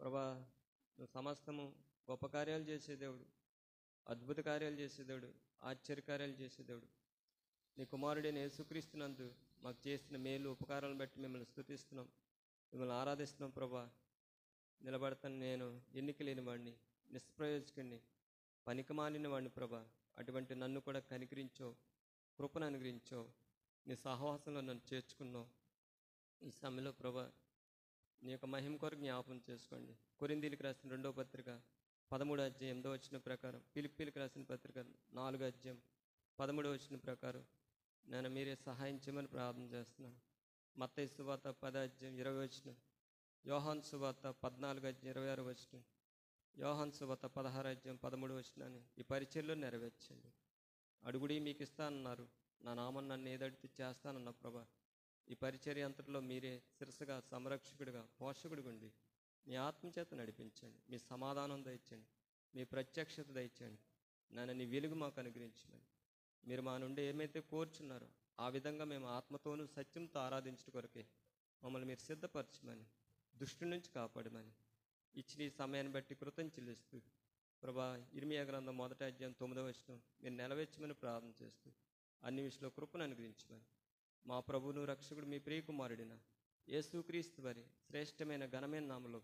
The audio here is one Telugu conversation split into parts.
ప్రభా, నువ్వు సమస్తము గొప్ప కార్యాలు చేసే దేవుడు, అద్భుత కార్యాలు చేసే దేవుడు, ఆశ్చర్యకార్యాలు చేసే దేవుడు. నీ కుమారుడైన యేసుక్రీస్తునందు మాకు చేసిన మేలు ఉపకారాలను బట్టి మిమ్మల్ని స్తుతిస్తున్నాం, మిమ్మల్ని ఆరాధిస్తున్నాం. ప్రభా, నిలబడతాను నేను ఎన్నిక లేని వాడిని, నిష్ప్రయోజకుడిని, పనికి మాలిన వాడిని. ప్రభా, అటువంటి నన్ను కూడా కనికరించో, కృపను అనుగ్రహించో, నీ సహవాసంలో నన్ను చేర్చుకున్నావు. ఈ సమయంలో ప్రభా, నీ యొక్క మహిమ కొరకు జ్ఞాపకం చేసుకోండి. కొరింథీయులకు రాసిన 2వ పత్రిక 13వ అధ్యాయం 8వ వచనం ప్రకారం, ఫిలిప్పీలకు రాసిన పత్రిక 4వ అధ్యాయం 13వ వచనం ప్రకారం నేను మీరే సహాయం చేయమని ప్రార్థన చేస్తున్నాను. మత్తయి సువార్త 10వ అధ్యాయం 20వ వచనం, యోహాను సువార్త 14వ అధ్యాయం 26వ వచనం, యోహాను సువార్త 16వ అధ్యాయం 13వ వచనాన్ని ఈ పరిచర్లో నెరవేర్చండి. అడుగుడి మీకు ఇస్తానన్నారు, నా నామం నన్ను ఏదడితే చేస్తానన్న ప్రభా, ఈ పరిచర్య అంతటిలో మీరే శిరస్సుగా, సంరక్షకుడిగా, పోషకుడిగా ఉండి మీ ఆత్మచేత నడిపించండి. మీ సమాధానం దయచండి, మీ ప్రత్యక్షత దయచండి. నన్ను నీ వెలుగు మాకు అనుగ్రహించమని, మీరు మా నుండి ఏమైతే కోరుచున్నారో ఆ విధంగా మేము ఆత్మతోనూ సత్యంతో ఆరాధించడం కొరకే మమ్మల్ని మీరు సిద్ధపరచమని, దుష్టు నుంచి కాపాడమని ఇచ్చిన ఈ సమయాన్ని బట్టి కృతం చెల్లిస్తూ ప్రభా, ఇర్మియా గ్రంథం 1వ అధ్యాయం 9వ వచనం మీరు నెరవేర్చమని ప్రార్థన చేస్తూ అన్ని విషయంలో కృపను అనుగ్రహించమని మా ప్రభువును రక్షకుడు మీ ప్రియకుమారుడిన యేసుక్రీస్తు వారి శ్రేష్టమైన ఘనమైన నామములో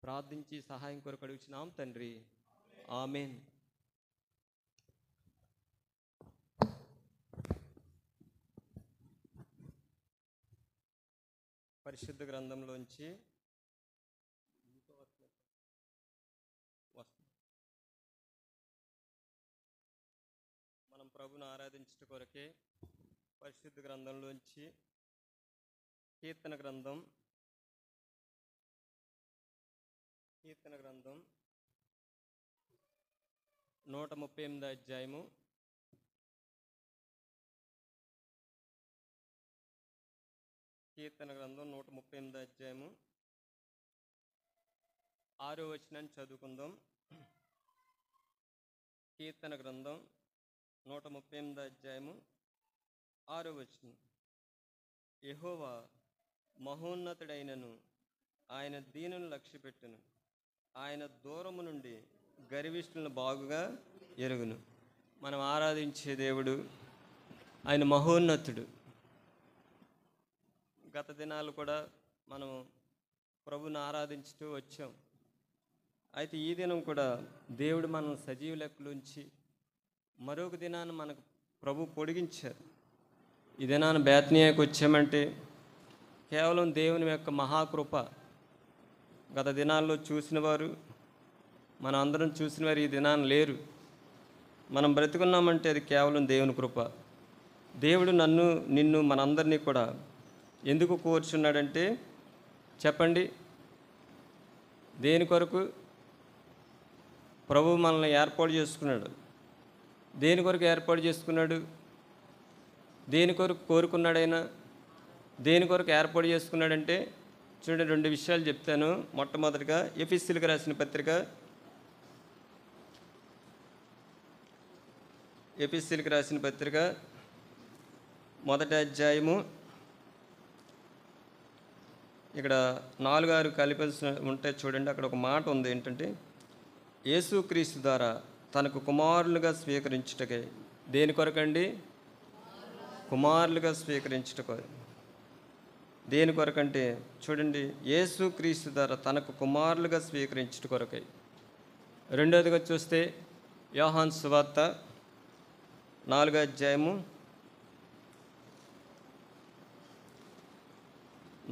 ప్రార్థించి సహాయం కొరకు అడుగుచున్నాం తండ్రి, ఆమేన్. పరిశుద్ధ గ్రంథంలోంచి మనం ప్రభువును ఆరాధించట కొరకే పరిశుద్ధ గ్రంథంలోంచి కీర్తన గ్రంథం 138వ అధ్యాయము కీర్తన గ్రంథం 138వ అధ్యాయము 6వ వచనాన్ని చదువుకుందాం. కీర్తన గ్రంథం 138వ అధ్యాయము 6వ వచనం, యెహోవా మహోన్నతుడైనను ఆయన దీనులను లక్ష్యపెట్టును, ఆయన దూరము నుండి గర్విష్ఠులను బాగుగా ఎరుగును. మనం ఆరాధించే దేవుడు ఆయన మహోన్నతుడు. గత దినాలు కూడా మనం ప్రభుని ఆరాధించుతూ వచ్చాం. అయితే ఈ దినం కూడా దేవుడు మనం సజీవ లెక్కలుంచి మరొక దినాన్ని మనకు ప్రభు పొడిగించారు. ఈ దినాన్ని బేత్నియాకి వచ్చామంటే కేవలం దేవుని యొక్క మహాకృప. గత దినాల్లో చూసిన వారు, మనం అందరం చూసిన వారు ఈ దినాన్ని లేరు. మనం బ్రతుకున్నామంటే అది కేవలం దేవుని కృప. దేవుడు నన్ను, నిన్ను, మనందరినీ కూడా ఎందుకు కోరుచున్నాడంటే చెప్పండి, దేని కొరకు ప్రభు మనల్ని ఏర్పాటు చేసుకున్నాడు? దేని కొరకు ఏర్పాటు చేసుకున్నాడు? దేని కొరకు కోరుకున్నాడైనా? దేని కొరకు ఏర్పాటు చేసుకున్నాడంటే చూడండి, 2 విషయాలు చెప్తాను. మొట్టమొదటిగా ఎఫెసీయులకు రాసిన పత్రిక, ఎఫెసీయులకు రాసిన పత్రిక 1వ అధ్యాయము, ఇక్కడ 4-6 కలిపి ఉంటే చూడండి, అక్కడ ఒక మాట ఉంది. ఏంటంటే యేసుక్రీస్తు ద్వారా తనకు కుమారులుగా స్వీకరించుటకై. దేని కొరకండి? కుమారులుగా స్వీకరించుటకు. దేని కొరకంటే చూడండి, యేసుక్రీస్తు ద్వారా తనకు కుమారులుగా స్వీకరించుట కొరకై. రెండవదిగా చూస్తే యోహాను సువార్త 4వ అధ్యాయము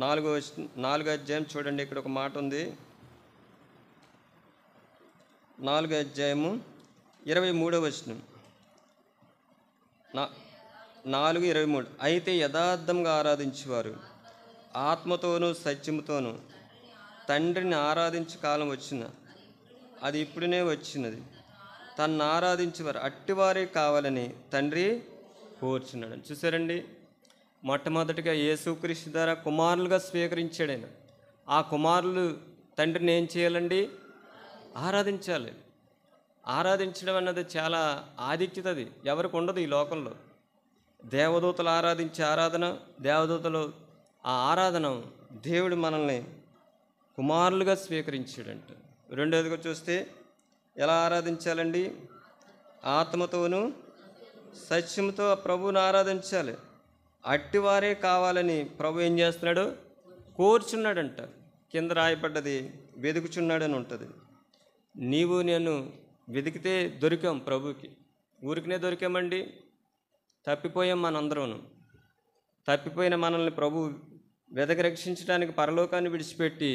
4వ అధ్యాయం చూడండి, ఇక్కడ ఒక మాట ఉంది. 4వ అధ్యాయము 23వ వచనం, 4:23. అయితే యథార్థంగా ఆరాధించేవారు ఆత్మతోనూ సత్యముతోనూ తండ్రిని ఆరాధించే కాలం వచ్చిన, అది ఇప్పుడునే వచ్చినది. తన్ను ఆరాధించేవారు అట్టివారే కావాలని తండ్రి కోరుచున్నాడు. చూసారండి, మొట్టమొదటిగా యేసుక్రీస్తు ద్వారా కుమారులుగా స్వీకరించాడు ఆయన. ఆ కుమారులు తండ్రిని ఏం చేయాలండి? ఆరాధించాలి. ఆరాధించడం అన్నది చాలా ఆధిక్యత. అది ఎవరికి ఉండదు ఈ లోకంలో. దేవదూతలు ఆరాధించే ఆరాధన, దేవదూతలు ఆ ఆరాధన దేవుడు మనల్ని కుమారులుగా స్వీకరించాడంట. రెండోదిగా చూస్తే ఎలా ఆరాధించాలండి? ఆత్మతోనూ సత్యంతో ప్రభువును ఆరాధించాలి. అట్టివారే కావాలని ప్రభు ఏం చేస్తున్నాడు? కోరుచున్నాడంట. కింద రాయబడ్డది వెతుకుచున్నాడని ఉంటుంది. నీవు నేను వెతికితే దొరికాం ప్రభుకి. ఊరికనే దొరికామండి? తప్పిపోయాం మనందరం. తప్పిపోయిన మనల్ని ప్రభు వెదకి రక్షించడానికి పరలోకాన్ని విడిచిపెట్టి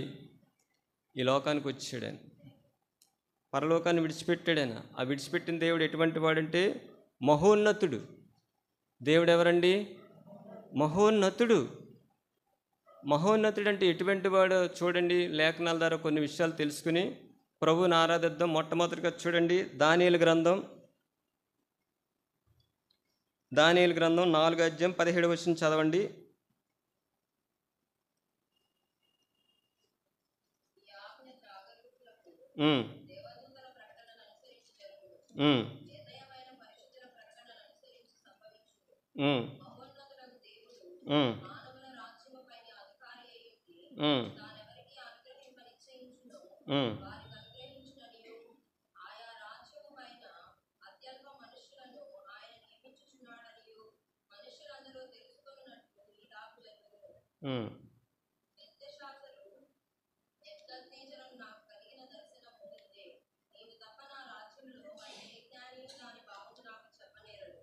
ఈ లోకానికి వచ్చాడు ఆయన. పరలోకాన్ని విడిచిపెట్టాడు ఆయన. ఆ విడిచిపెట్టిన దేవుడు ఎటువంటి వాడంటే మహోన్నతుడు. దేవుడు ఎవరండి? మహోన్నతుడు. మహోన్నతుడు అంటే ఎటువంటి వాడు చూడండి. లేఖనాల ద్వారా కొన్ని విషయాలు తెలుసుకుని ప్రభువుని ఆరాధిద్దాం. మొట్టమొదటిగా చూడండి, దానియేలు గ్రంథం 4:17 చదవండి.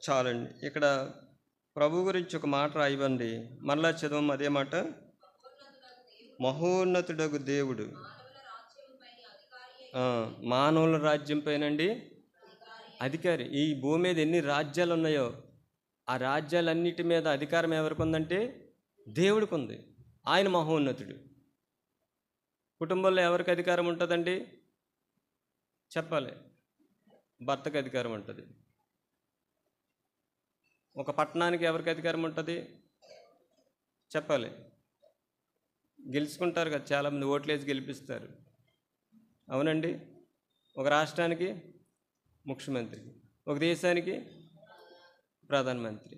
చాలండి. ఇక్కడ ప్రభు గురించి ఒక మాట రాయివ్వండి. మరలా చదవం అదే మాట. మహోన్నతుడగు దేవుడు మానవుల రాజ్యం పైనండి అధికారి. ఈ భూమి మీద ఎన్ని రాజ్యాలు ఉన్నాయో ఆ రాజ్యాలన్నిటి మీద అధికారం ఎవరికి ఉందంటే దేవుడికి ఉంది. ఆయన మహోన్నతుడు. కుటుంబంలో ఎవరికి అధికారం ఉంటుందండి? చెప్పాలి. భర్తకు అధికారం ఉంటుంది. ఒక పట్టణానికి ఎవరికి అధికారం ఉంటుంది? చెప్పాలి. గెలుచుకుంటారు కదా, చాలామంది ఓట్లేసి గెలిపిస్తారు. అవునండి. ఒక రాష్ట్రానికి ముఖ్యమంత్రి, ఒక దేశానికి ప్రధానమంత్రి,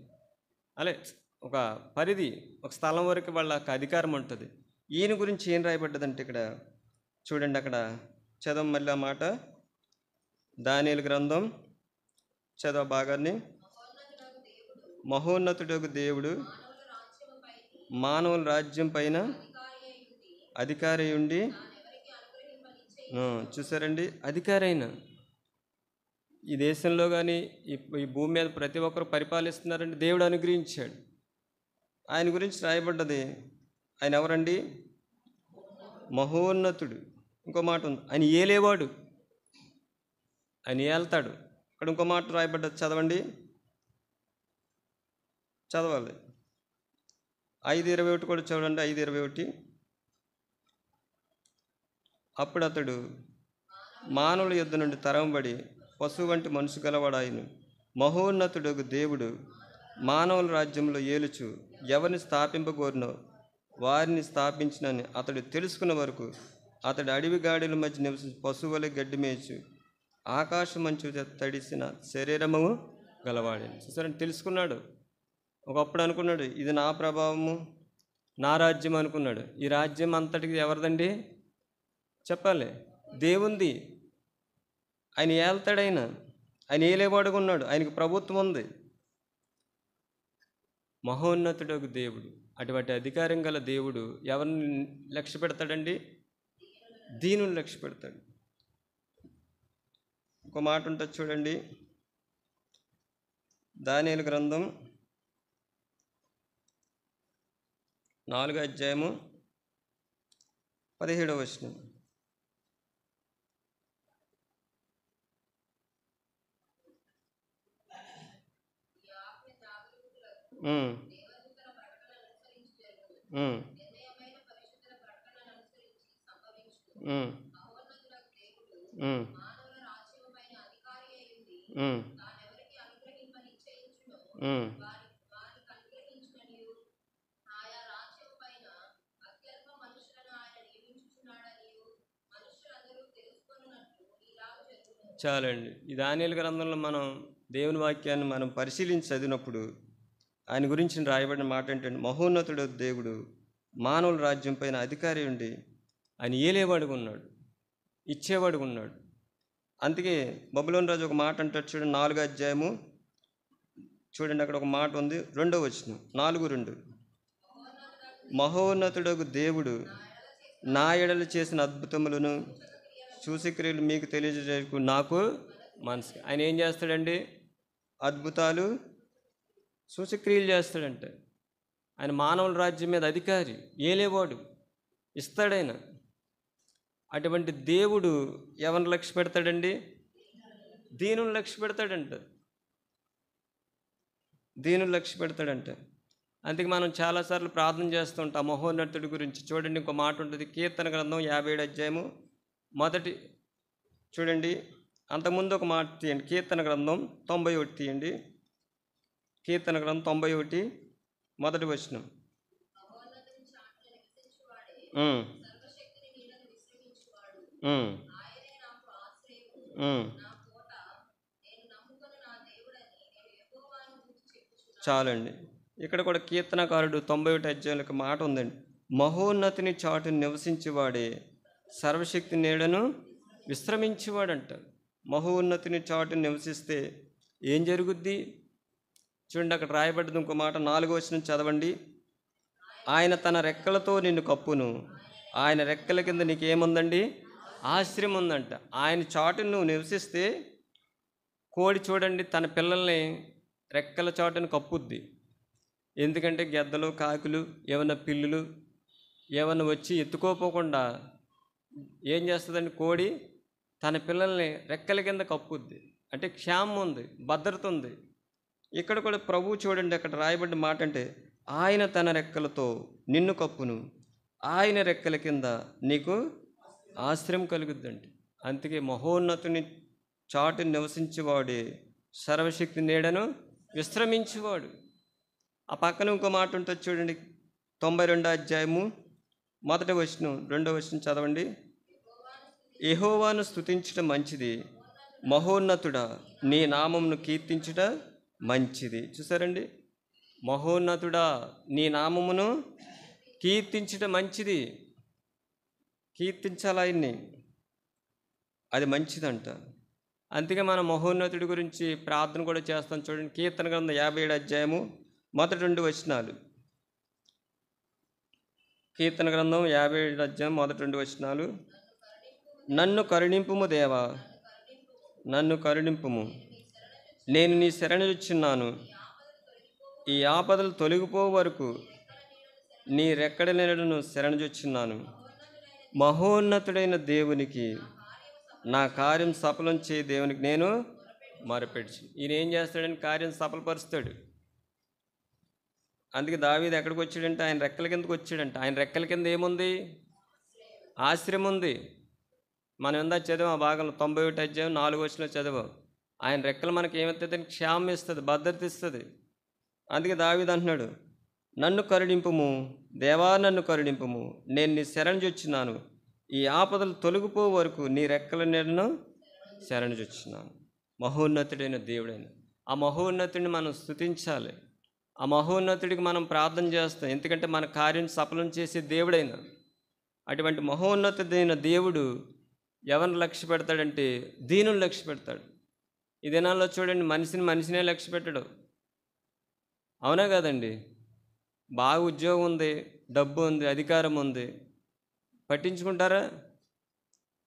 అలే ఒక పరిధి, ఒక స్థలం వరకు వాళ్ళకి అధికారం ఉంటుంది. ఈయన గురించి ఏం రాయబడ్డదంటే ఇక్కడ చూడండి. అక్కడ చదవం మళ్ళీ ఆ మాట. దానియేలు గ్రంథం చదవ భాగాన్ని. మహోన్నతుడగు దేవుడు మానవుల రాజ్యం పైన అధికారి ఉండి, చూసారండి, అధికారి అయిన ఈ దేశంలో కానీ ఈ భూమి మీద ప్రతి ఒక్కరు పరిపాలిస్తున్నారండి. దేవుడు అనుగ్రహించాడు. ఆయన గురించి రాయబడ్డది. ఆయన ఎవరండి? మహోన్నతుడు. ఇంకో మాట ఉంది, ఆయన ఏలేవాడు, ఆయన ఏళ్తాడు. ఇక్కడ ఇంకో మాట రాయబడ్డది, చదవండి. చదవాలి. 5:21 కూడా చూడండి. 5:21. అప్పుడు అతడు మానవుల యుద్ధ నుండి తరంబడి పశువు వంటి మనసు గలవాడాయను. మహోన్నతుడగు దేవుడు మానవుల రాజ్యంలో ఏలుచు ఎవరిని స్థాపింపగోరినో వారిని స్థాపించినని అతడు తెలుసుకున్న వరకు అతడు అడవి గాడిల మధ్య నివసించి పశువులే గడ్డి మేయచ్చు ఆకాశం మంచు తడిసిన శరీరము గలవాడని. చూసారని తెలుసుకున్నాడు. ఒకప్పుడు అనుకున్నాడు ఇది నా ప్రభావము, నా రాజ్యం అనుకున్నాడు. ఈ రాజ్యం అంతటికి ఎవరిదండి? చెప్పాలి, దేవుంది. ఆయన ఏళ్తాడైన, ఆయన ఏలేవాడుగా ఉన్నాడు. ఆయనకు ప్రభుత్వం ఉంది. మహోన్నతుడకు దేవుడు. అటువంటి అధికారం గల దేవుడు ఎవరిని లక్ష్య పెడతాడండి? దీనుని లక్ష్య పెడతాడు. ఒక మాట ఉంటుంది చూడండి. దానియేలు గ్రంథం 4:17 చాలండి. ఈ దానియేలు గ్రంథంలో మనం దేవుని వాక్యాన్ని మనం పరిశీలించి చదివినప్పుడు ఆయన గురించి రాయబడిన మాట ఏంటంటే, మహోన్నతుడు దేవుడు మానవుల రాజ్యం పైన అధికారి ఉండి ఆయన ఏలేవాడుగా ఉన్నాడు, ఇచ్చేవాడుగా ఉన్నాడు. అందుకే బబులోను రాజు ఒక మాట అంటాడు చూడండి, 4వ అధ్యాయము చూడండి, అక్కడ ఒక మాట ఉంది, 2వ వచనం, 4:2. మహోన్నతుడగు దేవుడు నా ఎడల చేసిన అద్భుతములను సూచక్రియలు మీకు తెలియజేయకు నాకు మనసు. ఆయన ఏం చేస్తాడండి? అద్భుతాలు సూచక్రియలు చేస్తాడంటే. ఆయన మానవుల రాజ్యం మీద అధికారి, ఏలేవాడు, ఇస్తాడైన. అటువంటి దేవుడు ఎవరిని లక్ష్య పెడతాడండి? దీనుని లక్ష్య పెడతాడంట, దీనుని లక్ష్య పెడతాడంట. అందుకే మనం చాలాసార్లు ప్రార్థన చేస్తూ ఉంటాం మహోన్నతుడి గురించి. చూడండి, ఇంకో మాట ఉంటుంది, కీర్తన గ్రంథం 57 అధ్యాయము మొదటి చూడండి, అంతకుముందు ఒక మాట తీయండి, కీర్తన గ్రంథం 91 తీయండి. కీర్తన గ్రంథం 91 మొదటి వచనం. చాలండి. ఇక్కడ కూడా కీర్తనకారుడు 91 అధ్యాయంలో ఒక మాట ఉందండి, మహోన్నతిని చాటును నివసించేవాడే సర్వశక్తి నీడను విశ్రమించేవాడంట. మహోన్నతిని చాటును నివసిస్తే ఏం జరుగుద్ది? చూడండి, అక్కడ రాయబడ్డది ఇంకో మాట, 4వ వచనం చదవండి. ఆయన తన రెక్కలతో నిన్ను కప్పును, ఆయన రెక్కల కింద నీకేముందండి? ఆశ్రయం ఉందంట. ఆయన చాటును నువ్వు నివసిస్తే, కోడి చూడండి తన పిల్లల్ని రెక్కల చాటును కప్పుద్ది. ఎందుకంటే గెద్దలు, కాకులు, ఏమన్నా పిల్లులు ఏమన్నా వచ్చి ఎత్తుకోపోకుండా ఏం చేస్తుందండి? కోడి తన పిల్లల్ని రెక్కల కింద కప్పుద్ది. అంటే క్షేమం ఉంది, భద్రత ఉంది. ఇక్కడ కూడా ప్రభువు చూడండి, అక్కడ రాయబడిన మాట అంటే, ఆయన తన రెక్కలతో నిన్ను కప్పును, ఆయన రెక్కల కింద నీకు ఆశ్రయం కలుగుద్దండి. అందుకే మహోన్నతుని చాటు నివసించేవాడే సర్వశక్తి నీడను విశ్రమించేవాడు. ఆ పక్కన ఇంకో మాట ఉంటుంది చూడండి, 92వ అధ్యాయము మొదటి వచనం, 2వ వచనం చదవండి. యెహోవాను స్తుతించడం మంచిది, మహోన్నతుడా నీ నామమును కీర్తించుట మంచిది. చూసారండి, మహోన్నతుడా నీ నామమును కీర్తించుట మంచిది. కీర్తించాలి ఆయన్ని, అది మంచిదంట. అందుకే మనం మహోన్నతుడి గురించి ప్రార్థన కూడా చేస్తాం. చూడండి, కీర్తన గ్రంథం 57 అధ్యాయము మొదటి 2 వచనాలు. కీర్తన గ్రంథం 57 అధ్యాయం మొదటి 2 వచనాలు. నన్ను కరుణింపుము దేవా, నన్ను కరుణింపుము, నేను నీ శరణుచున్నాను. ఈ ఆపదలు తొలగిపో వరకు నీ రెక్కల నీడను శరణుచున్నాను. మహోన్నతుడైన దేవునికి, నా కార్యం సఫలం చేయి దేవునికి నేను మొరపెట్టి. ఈయన ఏం చేస్తాడని కార్యం సఫలపరుస్తాడు. అందుకే దావీదు ఎక్కడికి వచ్చాడంటే ఆయన రెక్కల కిందకు వచ్చాడంట. ఆయన రెక్కల కింద ఏముంది? ఆశ్రయం ఉంది. మనం ఎందా చదివాం ఆ భాగంలో, 91 అధ్యాయం 4వ వచనంలో చదివాం. ఆయన రెక్కలు మనకి ఏమవుతుంది? క్షేమం ఇస్తుంది, భద్రత ఇస్తుంది. అందుకే దావీదు అంటున్నాడు, నన్ను కరుణింపుము దేవా, నన్ను కరుణింపుము, నేను నీ శరణుజొచ్చున్నాను. ఈ ఆపదలు తొలగిపో వరకు నీ రెక్కల నీడను శరణుజొచ్చున్నాను. మహోన్నతుడైన దేవుడైన ఆ మహోన్నతుడిని మనం స్తుతించాలి. ఆ మహోన్నతుడికి మనం ప్రార్థన చేస్తాం, ఎందుకంటే మన కార్యం సఫలం చేసే దేవుడైన. అటువంటి మహోన్నతుడైన దేవుడు ఎవరిని లక్ష్య పెడతాడంటే దీనుని లక్ష్య పెడతాడు. ఈ దినాల్లో చూడండి, మనిషినే లక్ష్య పెట్టడు. అవునా కదండి? బాగా ఉద్యోగం ఉంది, డబ్బు ఉంది, అధికారం ఉంది, పట్టించుకుంటారా?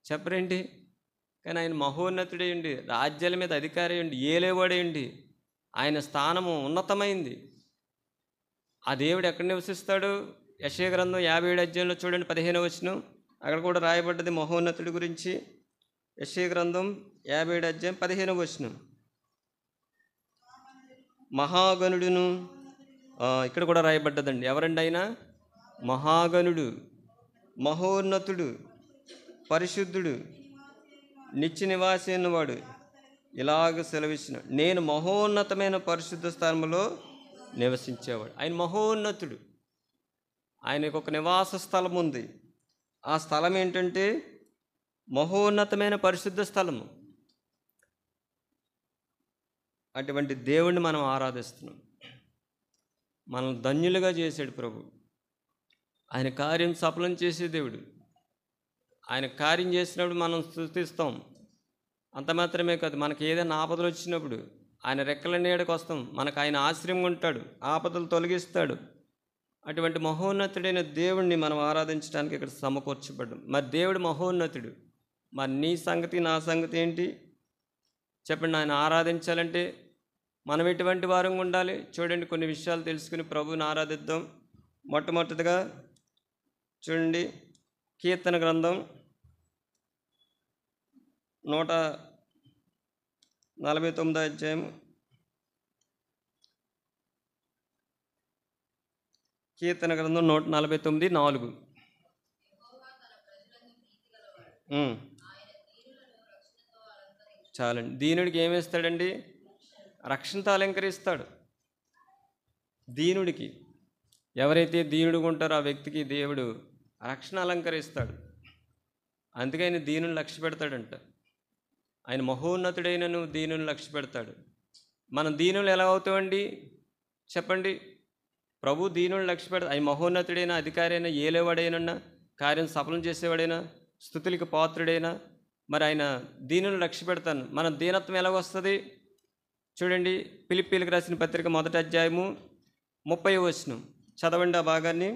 చెప్పరేంటి? కానీ ఆయన మహోన్నతుడేయండి, రాజ్యాల మీద అధికారేయండి, ఏలేవాడేయండి. ఆయన స్థానము ఉన్నతమైంది. ఆ దేవుడు ఎక్కడ నివసిస్తాడు? యెషయా గ్రంథం 57 అధ్యాయంలో చూడండి, 15వ వచనం. అక్కడ కూడా రాయబడ్డది మహోన్నతుడి గురించి. యెషయా గ్రంథం 57 అధ్యాయం 15వ వచనం. మహాగణుడును, ఇక్కడ కూడా రాయబడ్డదండి. ఎవరండి ఆయన? మహాగణుడు, మహోన్నతుడు, పరిశుద్ధుడు, నిత్య నివాసి అన్నవాడు ఇలాగ సెలవిచ్చిన, నేను మహోన్నతమైన పరిశుద్ధ స్థలంలో నివసించేవాడు. ఆయన మహోన్నతుడు. ఆయనకు ఒక నివాస స్థలం ఉంది. ఆ స్థలం ఏంటంటే మహోన్నతమైన పరిశుద్ధ స్థలము. అటువంటి దేవుణ్ణి మనం ఆరాధిస్తున్నాం. మనల్ని ధన్యులుగా చేశాడు ప్రభు. ఆయన కార్యం సఫలం చేసే దేవుడు. ఆయన కార్యం చేసినప్పుడు మనం స్తుతిస్తాం. అంత మాత్రమే కాదు, మనకి ఏదైనా ఆపదలు వచ్చినప్పుడు ఆయన రెక్కల నీడకు వస్తాం. మనకు ఆయన ఆశ్రయంగా ఉంటాడు, ఆపదలు తొలగిస్తాడు. అటువంటి మహోన్నతుడైన దేవుణ్ణి మనం ఆరాధించడానికి ఇక్కడ సమకూర్చబడ్డాం. మరి దేవుడు మహోన్నతుడు. మరి నీ సంగతి నా సంగతి ఏంటి చెప్పండి? ఆయన ఆరాధించాలంటే మనం ఎటువంటి వారంగా ఉండాలి? చూడండి, కొన్ని విషయాలు తెలుసుకుని ప్రభువుని ఆరాధిద్దాం. మొట్టమొదటిగా చూడండి, కీర్తన గ్రంథం 149 అధ్యాయం, కీర్తన గ్రంథం 149:4. చాలండి. దీనుడికి ఏమేస్తాడండి? రక్షణతో అలంకరిస్తాడు. దీనుడికి, ఎవరైతే దీనుడిగా ఉంటారో ఆ వ్యక్తికి దేవుడు రక్షణ అలంకరిస్తాడు. అందుకే ఆయన దీనుని లక్ష్య పెడతాడంట. ఆయన మహోన్నతుడైనను దీనుని లక్ష్య పెడతాడు. మనం దీనులు ఎలా అవుతామండి చెప్పండి? ప్రభు దీనుని లక్ష్య పెడతాడు. ఆయన మహోన్నతుడైన, అధికారి అయినా, ఏలేవాడైనా, కార్యం సఫలం చేసేవాడైనా, స్తుతులకు పాత్రుడైనా, మరి ఆయన దీనుని లక్ష్య పెడతాను. మన దీనత్వం ఎలాగొస్తుంది చూడండి. ఫిలిప్పీలకు రాసిన పత్రిక 1వ అధ్యాయము 30వ వచనం చదవండి ఆ భాగాన్ని.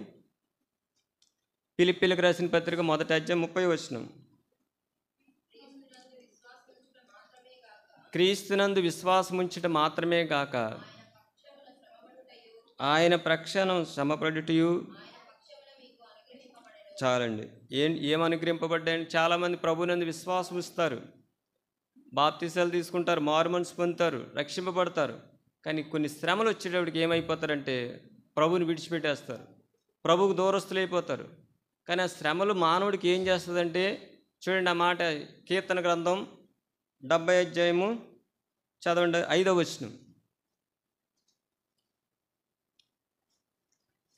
ఫిలిప్పీలకు రాసిన పత్రిక 1వ అధ్యాయం 30వ వచనం. క్రీస్తునందు విశ్వాసముంచుట మాత్రమే గాక ఆయన ప్రక్షణం శ్రమపడుటయు. చాలండి. ఏం అనుగ్రహింపబడ్డాయండి? చాలామంది ప్రభునందు విశ్వాసం ఇస్తారు, బాప్తిసాలు తీసుకుంటారు, మారుమనసు పొందుతారు, రక్షింపబడతారు. కానీ కొన్ని శ్రమలు వచ్చేటప్పటికి ఏమైపోతారంటే ప్రభుని విడిచిపెట్టేస్తారు, ప్రభువుకు దూరస్తులైపోతారు. కానీ ఆ శ్రమలు మానవుడికి ఏం చేస్తుందంటే చూడండి, ఆ మాట కీర్తన గ్రంథం 70 అధ్యాయము చదవండి 5వ వచనం.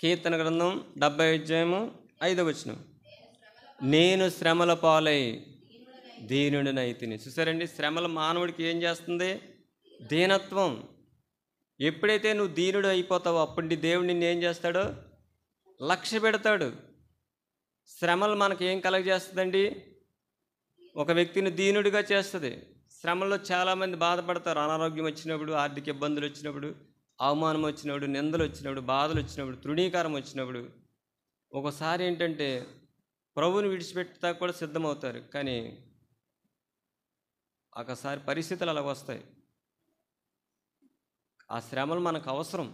కీర్తన గ్రంథం 70 అధ్యాయము 5వ వచనం. నేను శ్రమల పాలై దీనుడినైతిని. చూసారండి, శ్రమల మానవుడికి ఏం చేస్తుంది? దీనత్వం. ఎప్పుడైతే నువ్వు దీనుడు అయిపోతావో అప్పుడు దేవుడు నిన్ను ఏం చేస్తాడో లక్ష్య పెడతాడు. శ్రమలు మనకి ఏం కలగజేస్తుందండి? ఒక వ్యక్తిని దీనుడిగా చేస్తుంది. శ్రమల్లో చాలామంది బాధపడతారు. అనారోగ్యం వచ్చినప్పుడు, ఆర్థిక ఇబ్బందులు వచ్చినప్పుడు, అవమానం వచ్చినప్పుడు, నిందలు వచ్చినప్పుడు, బాధలు వచ్చినప్పుడు, తృణీకారం వచ్చినప్పుడు ఒకసారి ఏంటంటే ప్రభువుని విడిచిపెట్టా కూడా సిద్ధమవుతారు. కానీ ఒకసారి పరిస్థితులు అలాగ వస్తాయి. ఆ శ్రమలు మనకు అవసరం.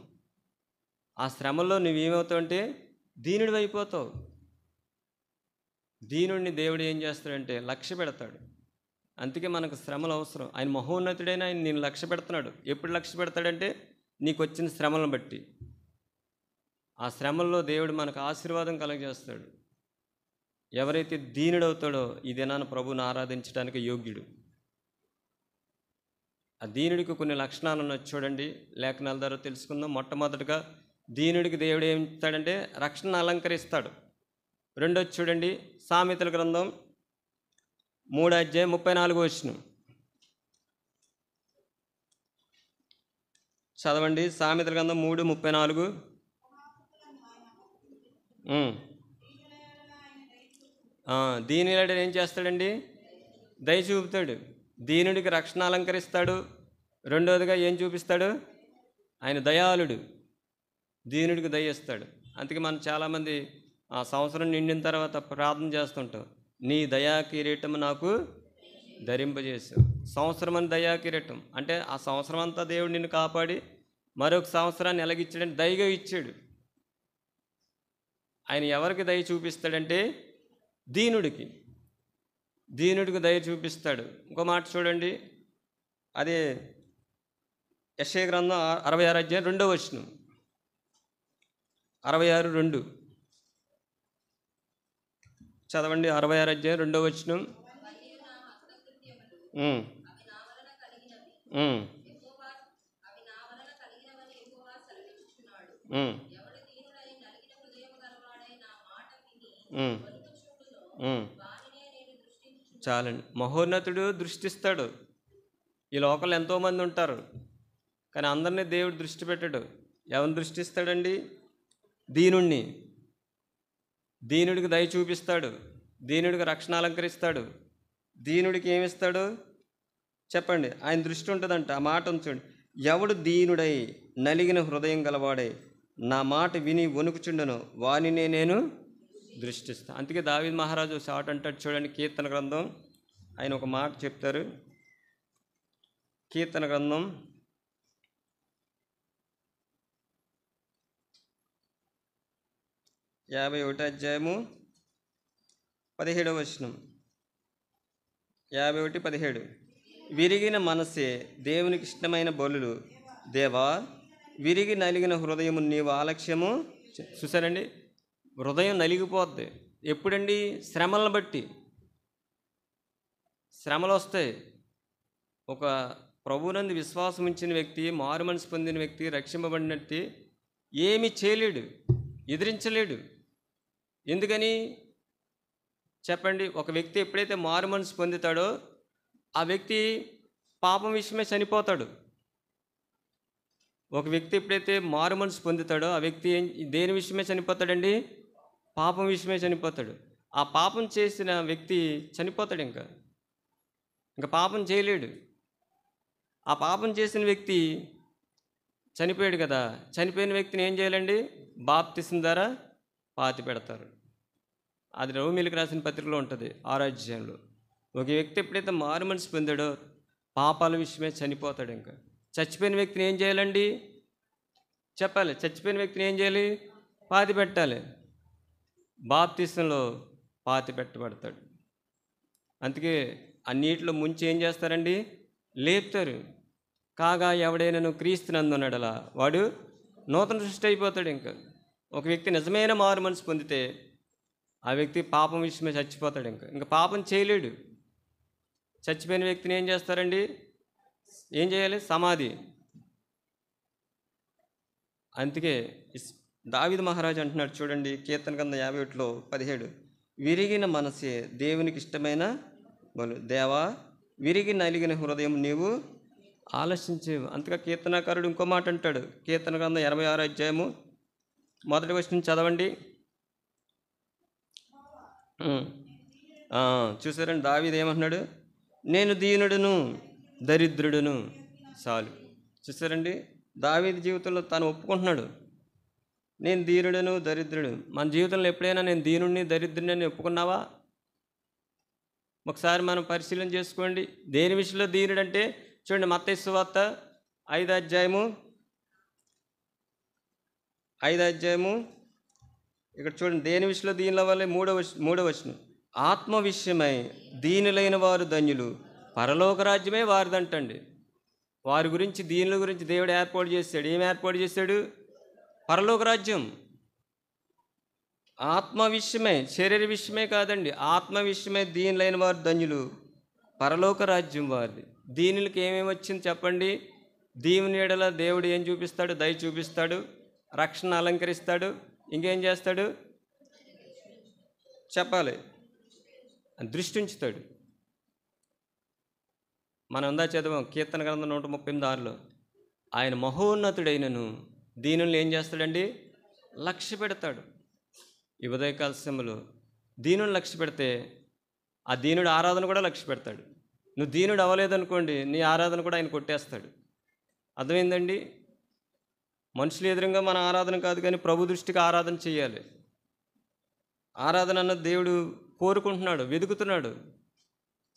ఆ శ్రమల్లో నువ్వేమవుతావు అంటే దీనుడు అయిపోతావు. దీనుడిని దేవుడు ఏం చేస్తాడంటే లక్ష్య పెడతాడు. అందుకే మనకు శ్రమలు అవసరం. ఆయన మహోన్నతుడైన ఆయన నేను లక్ష్య పెడుతున్నాడు. ఎప్పుడు లక్ష్య పెడతాడంటే నీకు వచ్చిన శ్రమలను బట్టి. ఆ శ్రమల్లో దేవుడు మనకు ఆశీర్వాదం కలగజేస్తాడు. ఎవరైతే దీనుడవుతాడో ఈ దినాన ప్రభువుని ఆరాధించడానికి యోగ్యుడు. ఆ దీనుడికి కొన్ని లక్షణాలు ఉన్నాయి చూడండి, లేఖనాల ద్వారా తెలుసుకుందాం. మొట్టమొదటిగా దీనుడికి దేవుడు ఏం ఇస్తాడంటే రక్షణ అలంకరిస్తాడు. రెండోది చూడండి, సామెతల గ్రంథం 3వ అధ్యాయం 34వ వచనం చదవండి. సామెతల గ్రంథం 3:34. దీనిలో ఏం చేస్తాడండి? దయ చూపుతాడు. దీనుడికి రక్షణ అలంకరిస్తాడు. రెండోదిగా ఏం చూపిస్తాడు? ఆయన దయాళుడు, దీనుడికి దయ ఇస్తాడు. అందుకే మనం చాలామంది ఆ సంవత్సరం నిండిన తర్వాత ప్రార్థన చేస్తుంటాం, నీ దయా కిరీటం నాకు ధరింపజేసావు. సంవత్సరం అని దయా కిరీటం అంటే ఆ సంవత్సరం అంతా దేవుడు నిన్ను కాపాడి మరొక సంవత్సరాన్ని ఎలాగిచ్చాడంటే దయగా ఇచ్చాడు. ఆయన ఎవరికి దయ చూపిస్తాడంటే దీనుడికి దయ చూపిస్తాడు. ఇంకో మాట చూడండి, అదే యెషయా గ్రంథం 66 అధ్యాయం 2వ వచనం. 66:2 చదవండి. 66 అధ్యాయం 2వ వచనం. చాలండి. మహోన్నతుడు దృష్టిస్తాడు. ఈ లోకంలో ఎంతోమంది ఉంటారు, కానీ అందరినీ దేవుడు దృష్టి పెట్టాడు. ఎవరిని దృష్టిస్తాడండి? దీనుడికి దయ చూపిస్తాడు. దీనుడికి రక్షణ అలంకరిస్తాడు. దీనుడికి ఏమిస్తాడు చెప్పండి? ఆయన దృష్టి ఉంటుందంట. ఆ మాట ఉంచండి. ఎవడు దీనుడై నలిగిన హృదయం గలవాడై నా మాట విని వణుకుచుండను వానినే నేను దృష్టిస్తాను. అందుకే దావీదు మహారాజు షాట్ అంటాడు చూడండి, కీర్తన గ్రంథం. ఆయన ఒక మాట చెప్తారు. కీర్తన గ్రంథం 51 అధ్యాయము 17వ వచనం. 51:17. విరిగిన మనసే దేవునికి ఇష్టమైన బలులు, దేవా విరిగి నలిగిన హృదయము నీవు ఆలక్ష్యము. చూసారండి, హృదయం నలిగిపోద్ది ఎప్పుడండి? శ్రమలను బట్టి. శ్రమలు వస్తాయి. ఒక ప్రభువునందు విశ్వాసం ఉంచిన వ్యక్తి, మారు మనసు పొందిన వ్యక్తి, రక్షింపబడిన వ్యక్తి ఏమీ చేయలేడు, ఎదిరించలేడు. ఎందుకని చెప్పండి? ఒక వ్యక్తి ఎప్పుడైతే మారు మనసు పొందుతాడో ఆ వ్యక్తి పాపం విషయమే చనిపోతాడు. ఒక వ్యక్తి ఎప్పుడైతే మారు మనసు పొందుతాడో ఆ వ్యక్తి దేని విషయమే చనిపోతాడండి? పాపం విషయమే చనిపోతాడు. ఆ పాపం చేసిన వ్యక్తి చనిపోతాడు. ఇంకా పాపం చేయలేడు. ఆ పాపం చేసిన వ్యక్తి చనిపోయాడు కదా, చనిపోయిన వ్యక్తిని ఏం చేయాలండి? బాప్తిసం ద్వారా పాతి పెడతారు. అది రోమీయులకు రాసిన పత్రికలో ఉంటుంది 6వ అధ్యాయంలో. ఒక వ్యక్తి ఎప్పుడైతే మారు మనసు పొందాడో పాపాల విషయమే చనిపోతాడు. ఇంకా చచ్చిపోయిన వ్యక్తిని ఏం చేయాలండి? చెప్పాలి. చచ్చిపోయిన వ్యక్తిని ఏం చేయాలి? పాతి పెట్టాలి. బాప్తిసంలో పాతి పెట్టబడతాడు. అందుకే ఆ నీటిలో ముంచి ఏం చేస్తారండి? లేపుతారు. కాగా ఎవడైనా క్రీస్తునందున్నాడలా వాడు నూతన సృష్టి అయిపోతాడు. ఇంకా ఒక వ్యక్తి నిజమైన మారు మనసు పొందితే ఆ వ్యక్తి పాపం విషయమే చచ్చిపోతాడు. ఇంకా పాపం చేయలేడు. చచ్చిపోయిన వ్యక్తిని ఏం చేస్తారండి? ఏం చేయాలి? సమాధి. అందుకే దావీదు మహారాజు అంటున్నాడు చూడండి, కీర్తన గ్రంథం 51:17. విరిగిన మనసే దేవునికి ఇష్టమైన బలు, దేవా విరిగి నలిగిన హృదయం నీవు ఆలసించేవు. అంతగా కీర్తనాకారుడు ఇంకో మాట అంటాడు. కీర్తన గ్రంథం 86వ అధ్యాయము 1వ వచనం చదవండి. చూసారండి, దావీదు ఏమంటున్నాడు? నేను దీనుడును దరిద్రుడును. చాలు. చూసారండి, దావీదు జీవితంలో తాను ఒప్పుకుంటున్నాడు, నేను దీనుడును దరిద్రుడు. మన జీవితంలో ఎప్పుడైనా నేను దీనుడిని దరిద్రుడిని అని ఒప్పుకున్నావా? ఒకసారి మనం పరిశీలన చేసుకోండి. దేని విషయంలో దీనుడు అంటే చూడండి, మత్తయి సువార్త 5వ అధ్యాయము ఇక్కడ చూడండి, దేని విషయంలో దీనిల వల్లే 3వ వచనం. ఆత్మ విషయమై దీనులైన వారు ధన్యులు, పరలోక రాజ్యమే వారిదంటండి. వారి గురించి, దీనుల గురించి దేవుడు ఏర్పాటు చేశాడు. ఏం ఏర్పాటు చేశాడు? పరలోక రాజ్యం. ఆత్మ విషయమే, శరీర విషయమే కాదండి, ఆత్మ విషయమే దీనులైన వారు ధన్యులు, పరలోక రాజ్యం వారిది. దీనులకి ఏమేమి వచ్చింది చెప్పండి? దీవుని ఎడల దేవుడు ఏం చూపిస్తాడు? దయ చూపిస్తాడు, రక్షణ అలంకరిస్తాడు, ఇంకేం చేస్తాడు చెప్పాలి? దృష్టి ఉంచుతాడు. మనం ఉందా చదవం కీర్తన గ్రంథం 138:6లో, ఆయన మహోన్నతుడైనను దీనుల్ని ఏం చేస్తాడండి? లక్ష్య పెడతాడు. ఈ ఉదయకాల సమయంలో దీనుని లక్ష్య పెడితే ఆ దీనుడు ఆరాధన కూడా లక్ష్య పెడతాడు. నువ్వు దీనుడు అవ్వలేదనుకోండి, నీ ఆరాధన కూడా ఆయన కొట్టేస్తాడు. అర్థమైందండి? మనుషులు ఎదురుగా మన ఆరాధన కాదు, కానీ ప్రభు దృష్టికి ఆరాధన చేయాలి. ఆరాధన అన్నది దేవుడు కోరుకుంటున్నాడు, వెతుకుతున్నాడు,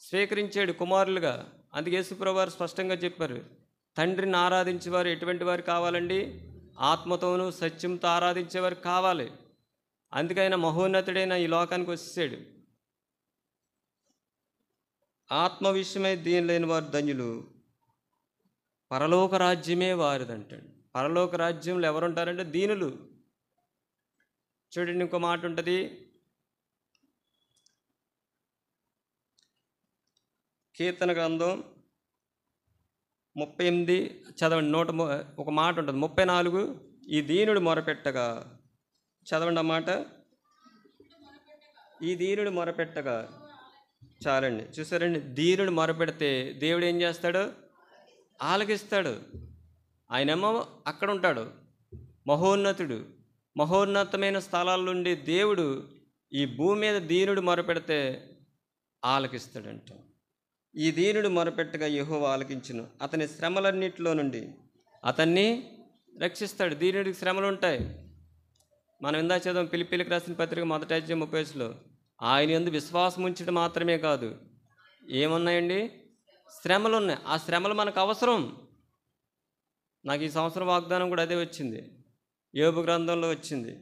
స్వీకరించాడు కుమారులుగా. అందుకే యేసుప్రభువు వారు స్పష్టంగా చెప్పారు, తండ్రిని ఆరాధించేవారు ఎటువంటి వారు కావాలండి? ఆత్మతోనూ సత్యంతో ఆరాధించేవారు కావాలి. అందుకైనా మహోన్నతుడైన ఈ లోకానికి వచ్చేసాడు. ఆత్మ విషయమై దీనులైన వారు ధన్యులు, పరలోక రాజ్యమే వారిదంటాడు. పరలోక రాజ్యంలో ఎవరుంటారంటే దీనులు. చూడండి, ఇంకో మాట ఉంటుంది, కీర్తన గ్రంథం 38 చదవండి. ఒక మాట ఉంటుంది 34. ఈ దీనుడు మొరపెట్టగా, చదవండి ఆ మాట. ఈ దీనుడు మొరపెట్టగా. చాలండి. చూసారండి, దీనుడు మొరపెడితే దేవుడు ఏం చేస్తాడు? ఆలకిస్తాడు. ఆయనేమో అక్కడ ఉంటాడు, మహోన్నతుడు. మహోన్నతమైన స్థలాల నుండి దేవుడు ఈ భూమి మీద దీనుడు మొరపెడితే ఆలకిస్తాడంట. ఈ దీనుడు మొరపెట్టగా యెహోవా ఆలకించును, అతని శ్రమలన్నిటిలో నుండి అతన్ని రక్షిస్తాడు. దీనుడికి శ్రమలు ఉంటాయి. మనం ఇందా చదువు ఫిలిప్పీయులకు రాసిన పత్రిక 1:30 ఆయన యందు విశ్వాసం ఉంచడం మాత్రమే కాదు, ఏమున్నాయండి? శ్రమలు ఉన్నాయి. ఆ శ్రమలు మనకు అవసరం. నాకు ఈ సంవత్సరం వాగ్దానం కూడా అదే వచ్చింది. యోబు గ్రంథంలో వచ్చింది,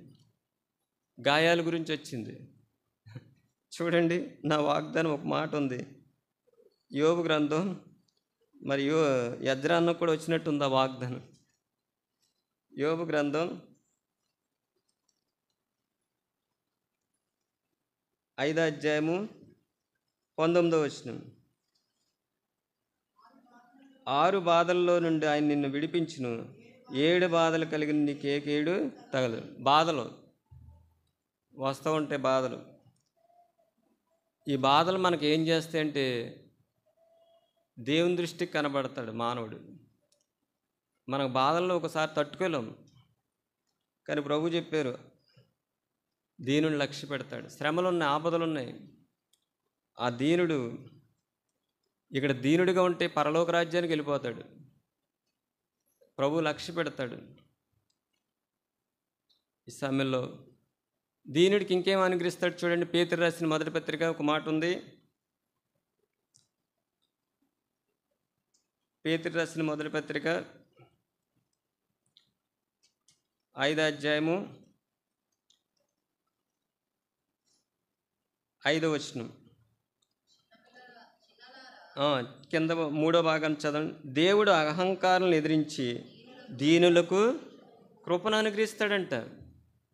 గాయాల గురించి వచ్చింది. చూడండి, నా వాగ్దానం ఒక మాట ఉంది. యోబు గ్రంథం మరి యజ్రాన్న కూడా వచ్చినట్టుంది ఆ వాగ్దానం. యోబు గ్రంథం 5:19. 6 బాధల్లో నుండి ఆయన నిన్ను విడిపించును, 7 బాధలు కలిగిన నీకేకేడు తగలదు. బాధలు వస్తూ ఉంటాయి. బాధలు, ఈ బాధలు మనకి ఏం చేస్తాయంటే దేవుని దృష్టికి కనబడతాడు మానవుడు. మనకు బాధల్లో ఒకసారి తట్టుకోలేం, కానీ ప్రభు చెప్పారు దీనుని లక్ష్య పెడతాడు. శ్రమలు ఉన్నాయి, ఆపదలు ఉన్నాయి. ఆ దీనుడు ఇక్కడ దీనుడిగా ఉంటే పరలోక రాజ్యానికి వెళ్ళిపోతాడు. ప్రభు లక్ష్య పెడతాడు. ఈ సమయంలో దీనుడికి ఇంకేం అనుగ్రహిస్తాడు చూడండి. పేతురు రాసిన మొదటి పత్రిక ఒక మాట ఉంది. పేతురు రాసిన మొదటి పత్రిక 5:5 కింద 3వ భాగం చదవండి. దేవుడు అహంకారాలను ఎదిరించి దీనులకు కృపను అనుగ్రహిస్తాడంట.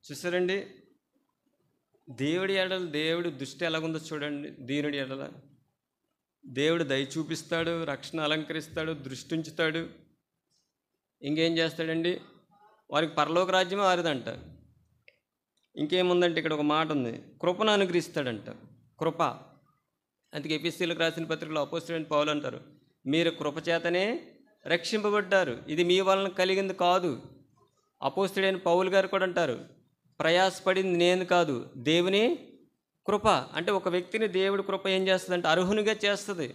చూసారండి, దేవుడి ఎడల దేవుడు దృష్టి ఎలాగుందో చూడండి. దీనుడి ఎడల దేవుడు దయ చూపిస్తాడు, రక్షణ అలంకరిస్తాడు, దృష్టి ఉంచుతాడు. ఇంకేం చేస్తాడండి? వారికి పరలోక రాజ్యమే వారిదంట. ఇంకేముందంటే ఇక్కడ ఒక మాట ఉంది, కృపను అనుగ్రహిస్తాడంట. కృప. అందుకే ఎఫెసీయులకు రాసిన పత్రికలో అపోస్తలుడైన పౌలు అంటారు, మీరు కృపచేతనే రక్షింపబడ్డారు, ఇది మీ వలన కలిగింది కాదు. అపోస్తలుడైన పౌలు గారు కూడా అంటారు, ప్రయాసపడింది నేను కాదు, దేవుని కృప. అంటే ఒక వ్యక్తిని దేవుడి కృప ఏం చేస్తుంది అంటే అర్హునిగా చేస్తుంది,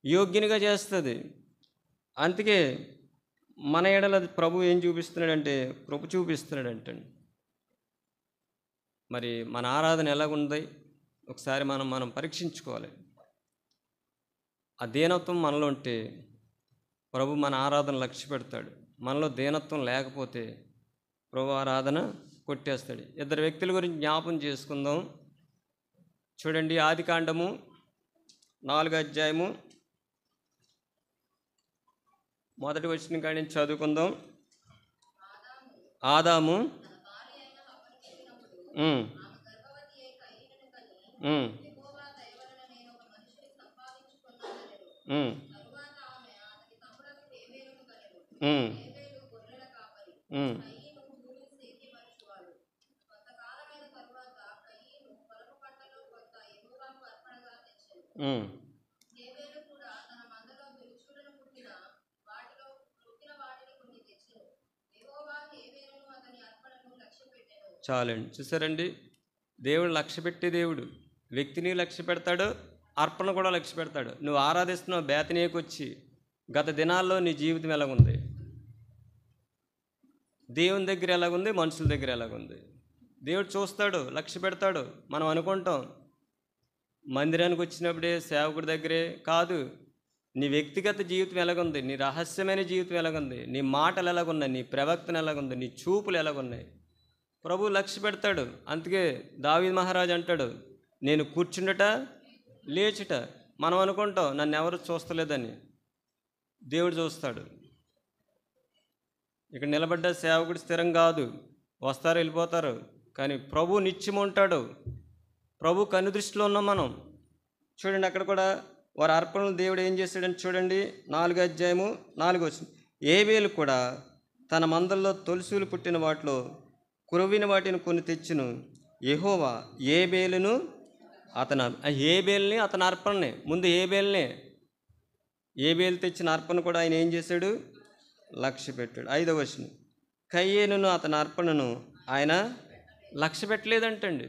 యోగ్యునిగా చేస్తుంది. అందుకే మన ఎడల ప్రభు ఏం చూపిస్తున్నాడంటే కృప చూపిస్తున్నాడంటండి. మరి మన ఆరాధన ఎలాగుంది ఒకసారి మనం పరీక్షించుకోవాలి. ఆ దీనత్వం మనలో ఉంటే ప్రభు మన ఆరాధన లక్ష్య పెడతాడు. మనలో దీనత్వం లేకపోతే ప్రభు ఆరాధన కొట్టేస్తాడు. 2 వ్యక్తుల గురించి జ్ఞాపం చేసుకుందాం. చూడండి, ఆదికాండము 4వ మొదటి వచనం కాడి నుంచి చదువుకుందాం. ఆదాము చాలండి. చూసారండి, దేవుడు లక్ష్య పెట్టే దేవుడు. వ్యక్తిని లక్ష్య పెడతాడు, అర్పణ కూడా లక్ష్య పెడతాడు. నువ్వు ఆరాధిస్తున్నావు బేతనీయకు వచ్చి, గత దినాల్లో నీ జీవితం ఎలాగుంది, దేవుని దగ్గర ఎలాగుంది, మనుషుల దగ్గర ఎలాగుంది, దేవుడు చూస్తాడు, లక్ష్య పెడతాడు. మనం అనుకుంటాం మందిరానికి వచ్చినప్పుడే సేవకుడి దగ్గరే కాదు, నీ వ్యక్తిగత జీవితం ఎలాగుంది, నీ రహస్యమైన జీవితం ఎలాగుంది, నీ మాటలు ఎలాగున్నాయి, నీ ప్రవక్తన ఎలాగుంది, నీ చూపులు ఎలాగున్నాయి, ప్రభు లక్ష్య పెడతాడు. అందుకే దావీదు మహారాజు అంటాడు, నేను కూర్చుండట లేచుట. మనం అనుకుంటాం నన్ను ఎవరు చూస్తలేదని, దేవుడు చూస్తాడు. ఇక్కడ నిలబడ్డ సేవకుడు స్థిరం కాదు, వస్తారు వెళ్ళిపోతారు, కానీ ప్రభు నిత్యం ఉంటాడు. ప్రభు కనుదృష్టిలో ఉన్నాం మనం. చూడండి, అక్కడ కూడా వారి అర్పణలు దేవుడు ఏం చేశాడని చూడండి. 4వ ఏబేలు కూడా తన మందల్లో తొలిసూలు పుట్టిన వాటిలో కురవిన వాటిని కొన్ని తెచ్చును. యెహోవా ఏబేలుని అతని అర్పణనే, ముందు ఏబేలు తెచ్చిన అర్పణ కూడా ఆయన ఏం చేశాడు, లక్ష్య పెట్టాడు. 5వ కయ్యేనును అతని అర్పణను ఆయన లక్ష్య పెట్టలేదంటండి.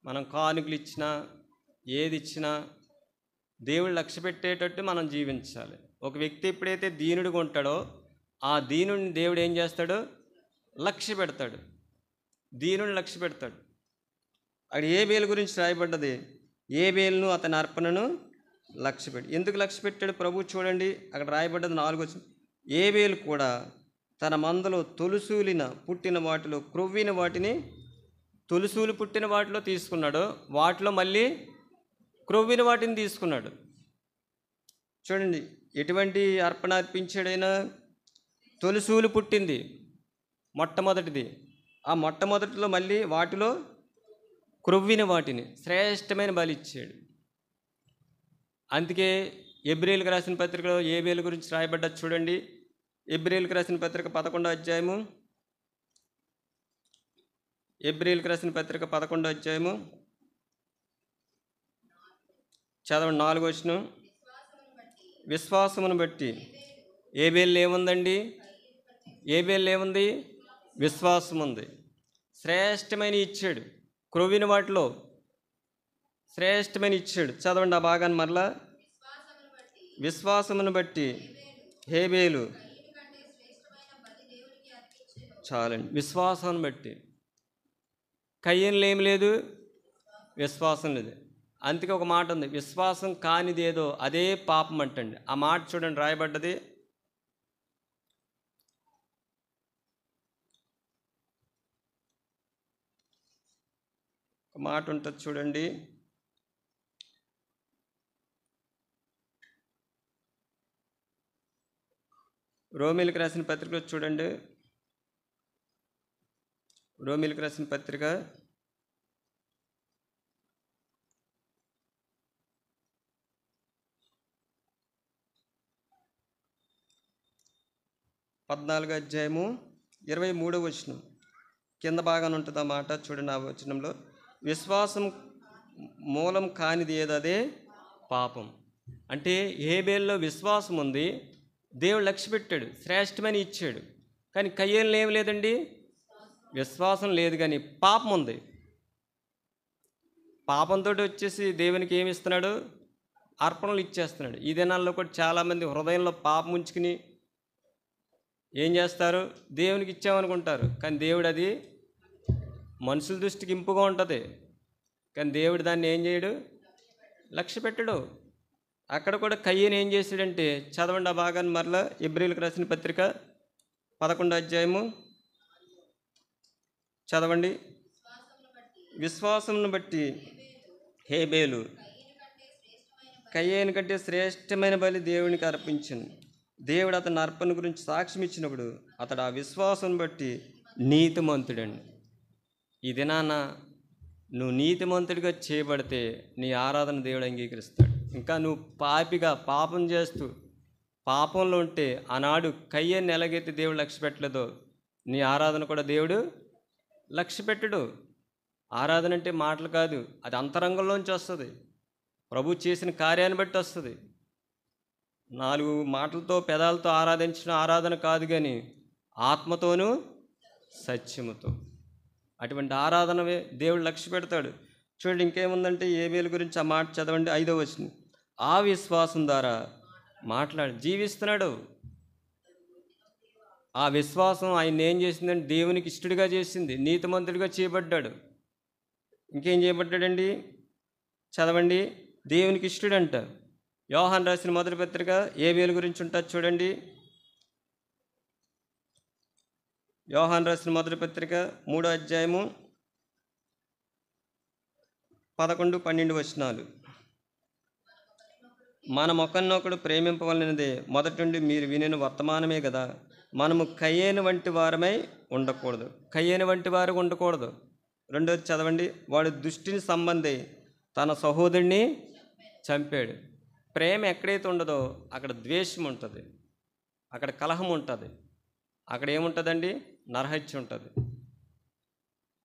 మనం కానుకలు ఇచ్చినా ఏది ఇచ్చినా దేవుడు లక్ష్య పెట్టేటట్టు మనం జీవించాలి. ఒక వ్యక్తి ఎప్పుడైతే దీనుడిగా ఉంటాడో ఆ దీనుడిని దేవుడు ఏం చేస్తాడు? లక్ష్య పెడతాడు. దీనుని లక్ష్య పెడతాడు. అక్కడ ఏబేలు గురించి రాయబడ్డది. ఏబేలును అతని అర్పణను లక్ష్యపెట్టి. ఎందుకు లక్ష్య పెట్టాడు ప్రభు? చూడండి అక్కడ రాయబడ్డది 4వ వచనం. ఏబేలు కూడా తన మందలో తొలుసూలిన పుట్టిన వాటిలో క్రొవ్విన వాటిని, తొలుసూలు పుట్టిన వాటిలో తీసుకున్నాడు, వాటిలో మళ్ళీ క్రొవ్విన వాటిని తీసుకున్నాడు. చూడండి ఎటువంటి అర్పణ అర్పించాడైనా? తొలుసూలు పుట్టింది మొట్టమొదటిది, ఆ మొట్టమొదటిలో మళ్ళీ వాటిలో క్రొవ్విన వాటిని శ్రేష్టమైన బలి ఇచ్చాడు. అందుకే ఎబ్రీయులకు రాసిన పత్రికలో ఏబేలు గురించి రాయబడ్డది. చూడండి ఎబ్రీయులకు రాసిన పత్రిక 11వ అధ్యాయము, ఎబ్రీయులకు రాసిన పత్రిక 11వ అధ్యాయము చదవండి 4వ వచనం. విశ్వాసమును బట్టి ఏబేలు ఏముందండి? ఏబేలు ఏముంది? విశ్వాసం ఉంది. శ్రేష్టమైన ఇచ్చాడు, క్రొవ్విన వాటిలో శ్రేష్టమైన ఇచ్చాడు. చదవండి ఆ భాగాన్ని మరలా. విశ్వాసమును బట్టి హేబేలు, చాలండి, విశ్వాసం బట్టి. కయ్యనులు ఏమి లేదు, విశ్వాసం లేదు. అందుకే ఒక మాట ఉంది, విశ్వాసం కానిది ఏదో అదే పాపం అంటండి. ఆ మాట చూడండి రాయబడ్డది. ఒక మాట ఉంటుంది చూడండి. రోమీలకు రాసిన పత్రికలో చూడండి. రోమీలకు రాసిన పత్రిక 14వ అధ్యాయము 23వ వచనం కింద భాగాన ఉంటుంది ఆ మాట చూడండి. ఆ వచనంలో విశ్వాసం మూలం కానిది ఏదో అదే పాపం. అంటే హేబేలులో విశ్వాసం ఉంది, దేవుడు లక్ష్య పెట్టాడు, శ్రేష్టమని ఇచ్చాడు. కానీ కయ్యేలు ఏం లేదండి, విశ్వాసం లేదు, కానీ పాపం ఉంది. పాపంతో వచ్చేసి దేవునికి ఏమి ఇస్తున్నాడు? అర్పణలు ఇచ్చేస్తున్నాడు. ఈ దినాల్లో కూడా చాలామంది హృదయంలో పాపం ఉంచుకుని ఏం చేస్తారు? దేవునికి ఇచ్చామనుకుంటారు, కానీ దేవుడు అది మనుషుల దృష్టికి ఇంపుగా ఉంటుంది, కానీ దేవుడు దాన్ని ఏం చేయడు? లక్ష్య పెట్టడు. అక్కడ కూడా కయ్యను ఏం చేశాడంటే, చదవండి ఆ భాగాన్ని మరలా. ఎబ్రీయులకు రాసిన పత్రిక 11వ అధ్యాయము చదవండి. విశ్వాసమును బట్టి హేబేలు కయ్యేను కంటే శ్రేష్టమైన బలి దేవునికి అర్పించింది. దేవుడు అతని అర్పణ గురించి సాక్ష్యం ఇచ్చినప్పుడు అతడు ఆ విశ్వాసం బట్టి నీతిమంతుడండి. ఈ దినాన నువ్వు నీతిమంతుడిగా చేయబడితే నీ ఆరాధన దేవుడు అంగీకరిస్తాడు. ఇంకా నువ్వు పాపిగా పాపం చేస్తూ పాపంలో ఉంటే, ఆనాడు కయ్యని ఎలాగైతే దేవుడు లక్ష్య పెట్టలేదో నీ ఆరాధన కూడా దేవుడు లక్ష్య పెట్టడు. ఆరాధన అంటే మాటలు కాదు, అది అంతరంగంలోంచి వస్తుంది, ప్రభు చేసిన కార్యాన్ని బట్టి వస్తుంది. 4 మాటలతో పెదాలతో ఆరాధించిన ఆరాధన కాదు, కానీ ఆత్మతోనూ సత్యముతో. అటువంటి ఆరాధనవే దేవుడు లక్ష్య పెడతాడు. చూడండి ఇంకేముందంటే ఏబేలు గురించి ఆ మాట చదవండి 5వ వచనం. ఆ విశ్వాసం ద్వారా మాట్లాడి జీవిస్తున్నాడు. ఆ విశ్వాసం ఆయన ఏం చేసిందంటే దేవునికి ఇష్టడిగా చేసింది, నీతిమంతుడిగా చేయబడ్డాడు. ఇంకేం చేయబడ్డాడండి? చదవండి. దేవునికి ఇష్టడంట. యోహాను రాసిన మొదటి పత్రిక ఏబేలు గురించి ఉంటుంది చూడండి. యోహాను రాసిన మొదటి పత్రిక 3వ అధ్యాయము 11, 12 వచనాలు. మనం ఒకరినొకడు ప్రేమింపవలనదే మొదటి నుండి మీరు వినిన వర్తమానమే కదా. మనము కయ్యేను వంటి వారమై ఉండకూడదు. కయ్యేను వంటి వారు ఉండకూడదు. 2వది చదవండి. వాడు దుష్టిని సంబంధి తన సహోదరుడిని చంపాడు. ప్రేమ ఎక్కడైతే ఉండదో అక్కడ ద్వేషం ఉంటుంది, అక్కడ కలహం ఉంటుంది, అక్కడ ఏముంటుందండి? నరహత్య ఉంటుంది.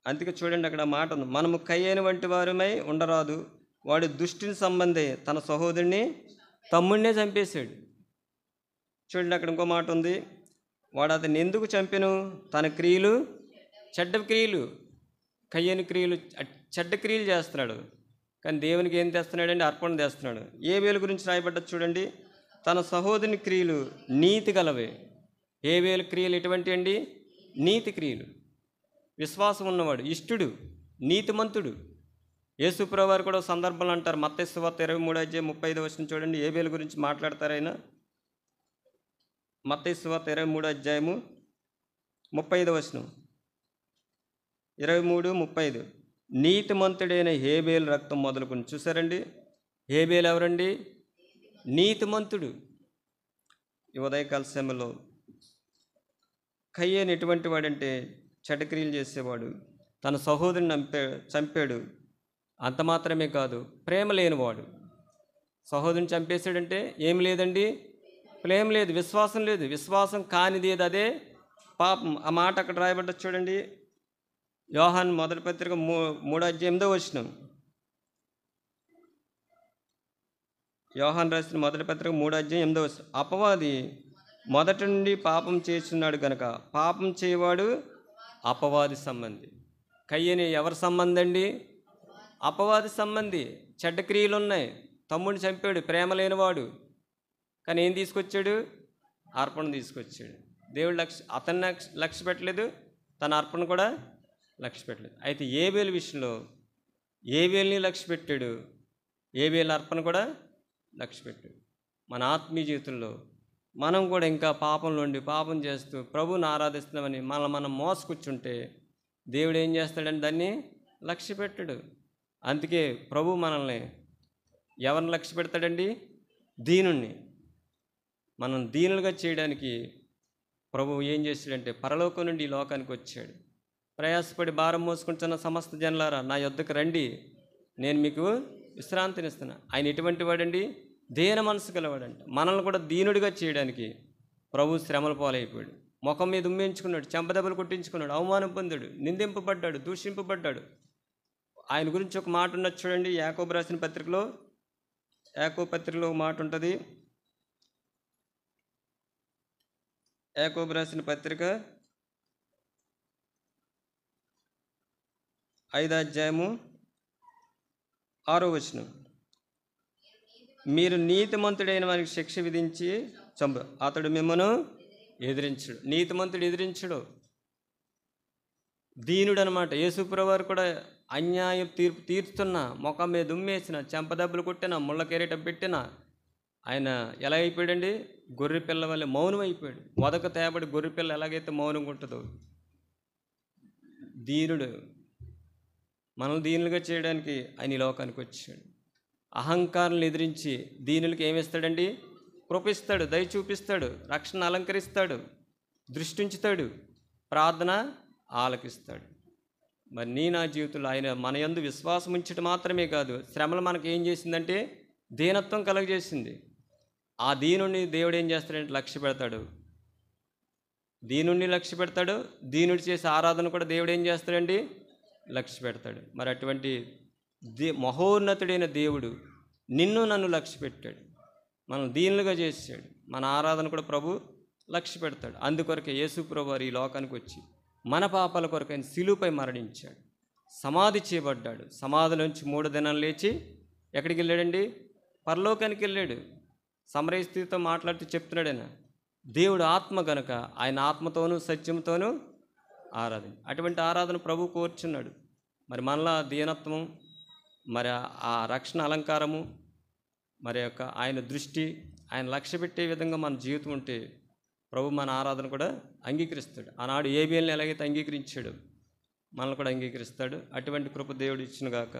అందుకే చూడండి అక్కడ మాట ఉంది, మనము కయ్యేను వంటి వారమై ఉండరాదు. వాడు దుష్టిని సంబంధి తన సహోదరుని తమ్ముడినే చంపేశాడు. చూడండి అక్కడ ఇంకో మాట ఉంది, వాడు అతన్ని ఎందుకు చంపెను? తన క్రియలు చెడ్డ క్రియలు, కయ్యేను క్రియలు చెడ్డ క్రియలు చేస్తున్నాడు, కానీ దేవునికి ఏం తెస్తున్నాడండి? అర్పణ తెస్తున్నాడు. హేబేలు గురించి రాయబడ్డది చూడండి, తన సహోదరుని క్రియలు నీతి గలవే. హేబేలు క్రియలు ఎటువంటి అండి? నీతి క్రియలు. విశ్వాసం ఉన్నవాడు, ఇష్టుడు, నీతిమంతుడు. యేసుప్రభువు వారు కూడా సందర్భంలో అంటారు, మత్తయి సువార్త 23:35 చూడండి, హేబేలు గురించి మాట్లాడతారు ఆయన. మత్తయి సువార్త 23:35 23:35 నీతిమంతుడైన హేబేలు రక్తం మొదలుకొని. చూసారండి, హేబేలు ఎవరండి? నీతిమంతుడు. ఈ ఉదయకాల సమయంలో కయ్యేను ఎటువంటి వాడంటే చెడ్డక్రియలు చేసేవాడు, తన సహోదరుని చంపాడు. అంత మాత్రమే కాదు, ప్రేమ లేనివాడు. సహోదరుని చంపేశాడంటే ఏం లేదండి? ప్రేమ లేదు, విశ్వాసం లేదు. విశ్వాసం కానిది ఏది అదే పాపం. ఆ మాట అక్కడ రాయబడ్డది చూడండి, యోహాను మొదటి పత్రిక 3:8. యోహాను రాసిన మొదటి పత్రిక 3:8. అపవాది మొదటి నుండి పాపం చేస్తున్నాడు కనుక పాపం చేయవాడు అపవాది సంబంధి. కయ్యని ఎవరి సంబంధి అండి? అపవాది సంబంధి. చెడ్డ క్రియలు ఉన్నాయి, తమ్ముడిని చంపాడు, ప్రేమ లేనివాడు. కానీ ఏం తీసుకొచ్చాడు? అర్పణ తీసుకొచ్చాడు. దేవుడు అతన్ని లక్ష్య పెట్టలేదు, తన అర్పణ కూడా లక్ష్య పెట్టలేదు. అయితే హేబేలు విషయంలో హేబేలుని లక్ష్య పెట్టాడు, హేబేలు అర్పణ కూడా లక్ష్య పెట్టాడు. మన ఆత్మీయ జీవితంలో మనం కూడా ఇంకా పాపంలో ఉండి పాపం చేస్తూ ప్రభువుని ఆరాధిస్తున్నామని మనం మోసుకొచ్చుంటే దేవుడు ఏం చేస్తాడంటే దాన్ని లక్ష్య పెట్టాడు. అందుకే ప్రభు మనల్ని ఎవరిని లక్ష్య పెడతాడండి? దీనుణ్ణి. మనం దీనులుగా చేయడానికి ప్రభువు ఏం చేశాడంటే పరలోకం నుండి ఈ లోకానికి వచ్చాడు. ప్రయాసపడి భారం మోసుకుంటున్న సమస్త జనులారా నా యొద్దకు రండి, నేను మీకు విశ్రాంతినిస్తున్నా. ఆయన ఎటువంటి వాడండి? దీన మనసు గలవాడంట. మనల్ని కూడా దీనుడిగా చేయడానికి ప్రభు శ్రమల పాలైపోయాడు. ముఖం మీద ఉమ్మేయించుకున్నాడు, చెంపదెబ్బలు కొట్టించుకున్నాడు, అవమానం పొందాడు, నిందింపబడ్డాడు, దూషింపబడ్డాడు. ఆయన గురించి ఒక మాట ఉన్నది చూడండి, యాకోబు రాసిన పత్రికలో ఒక మాట ఉంటుంది. యాకోబు రాసిన పత్రిక 5:6 మీరు నీతిమంతుడైన వారికి శిక్ష విధించి చంపు, అతడు మిమ్మను ఎదిరించడు. నీతిమంతుడు ఎదిరించడు, దీనుడు అనమాట. యేసుప్రభువు వారు కూడా అన్యాయం తీర్పు తీర్చుతున్నా, ముఖం మీద ఉమ్మేసిన, చెంపదెబ్బలు కొట్టినా, ముళ్ళ కిరీటం పెట్టినా ఆయన ఎలా అయిపోయాడండి? గొర్రెపిల్ల వల్ల మౌనం అయిపోయాడు. మొదక తేబడి గొర్రెపిల్ల ఎలాగైతే మౌనంగా ఉంటుందో, దీనుడు. మనల్ని దీనులుగా చేయడానికి ఆయన ఈ లోకానికి వచ్చాడు. అహంకారాలను ఎదిరించి దీనులకి ఏమిస్తాడండి? కృపిస్తాడు, దయ చూపిస్తాడు, రక్షణ అలంకరిస్తాడు, దృష్టి ఉంచుతాడు, ప్రార్థన ఆలకిస్తాడు. మరి నా జీవితంలో ఆయన మన యందు విశ్వాసం ఉంచడం మాత్రమే కాదు, శ్రమలు మనకి ఏం చేసిందంటే దీనత్వం కలగజేసింది. ఆ దీనుడిని దేవుడు ఏం చేస్తాడంటే లక్ష్య పెడతాడు. దీనుడిని లక్ష్య పెడతాడు, దీనుడు చేసే ఆరాధన కూడా దేవుడు ఏం చేస్తాడండి? లక్ష్య పెడతాడు. మరి అటువంటి మహోన్నతుడైన దేవుడు నిన్ను నన్ను లక్ష్య పెట్టాడు, మనం దీనులుగా చేసాడు. మన ఆరాధన కూడా ప్రభు లక్ష్య పెడతాడు. అందుకొరకే యేసుప్రభువు వారు ఈ లోకానికి వచ్చి మన పాపాల కొరకు ఆయన శిలువపై మరణించాడు, సమాధి చేయబడ్డాడు. సమాధిలోంచి 3 దినాలు లేచి ఎక్కడికి వెళ్ళాడండి? పరలోకానికి వెళ్ళాడు. సమరయ స్త్రీతో మాట్లాడుతూ చెప్తున్నాడు ఆయన, దేవుడు ఆత్మ గనుక ఆయన ఆత్మతోనూ సత్యంతోనూ ఆరాధన. అటువంటి ఆరాధన ప్రభు కోరుచున్నాడు. మరి మనలా దీనత్వం, మరి ఆ రక్షణ అలంకారము, మరి యొక్క ఆయన దృష్టి, ఆయన లక్ష్య పెట్టే విధంగా మన జీవితం ఉంటే ప్రభు మన ఆరాధన కూడా అంగీకరిస్తాడు. ఆనాడు హేబేలుని ఎలాగైతే అంగీకరించాడు మనల్ని కూడా అంగీకరిస్తాడు. అటువంటి కృప దేవుడు ఇచ్చును గాక.